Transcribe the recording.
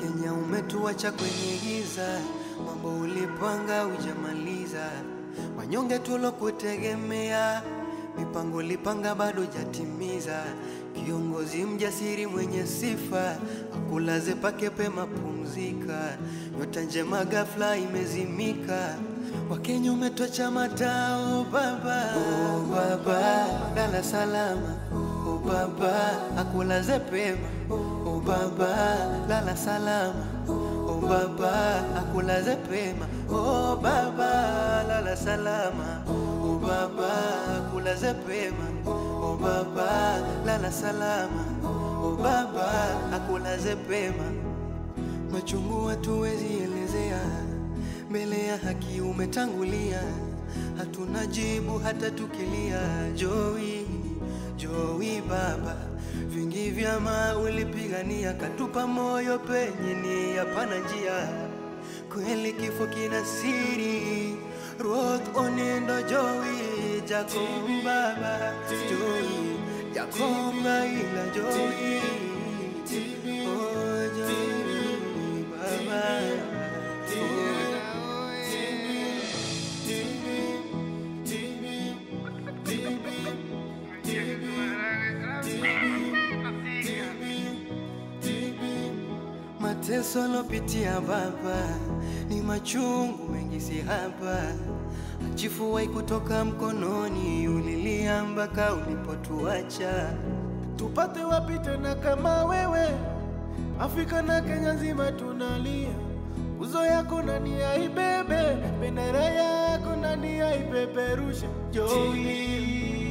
Kenya umetuacha kwenye giza, mambo ulipanga hujamaliza. Wanyonge tulokutegemea, mipango ulipanga bado hujatimiza. Kiongozi mjasiri mwenye sifa, akulaze pake pema pumzika. Nyota njema ghafla imezimika, Wakenya umetuacha matao baba. Oh baba, lala salama. Oh baba, akulaze pema. Oh baba, lala salama. Oh baba, akulaze pema. Oh baba, lala salama. Oh baba, akulaze pema. Oh baba, lala salama. Oh baba, akulaze pema. Machungu hatuwezi elezea, mbele ya haki umetangulia. Hatuna jibu hata tukilia. Joey baba, vingi vyama ulipigania, katupa moyo penye ni hapana njia. Kweli kifo kina siri, Ruoth Onindo Joey, Jacob baba, Joey, Jacob Raila Joey. Oh Joey baba, mateso lopitia baba ni machungu mengi si hapa. Achifuwai kutoka mkononi, ulilia mpaka ulipotuacha. Tupate wapi tena kama wewe? Afrika na Kenya nzima tunalia. Uzo yako nani aibebe, bendera yako nani aipeperushe? Joey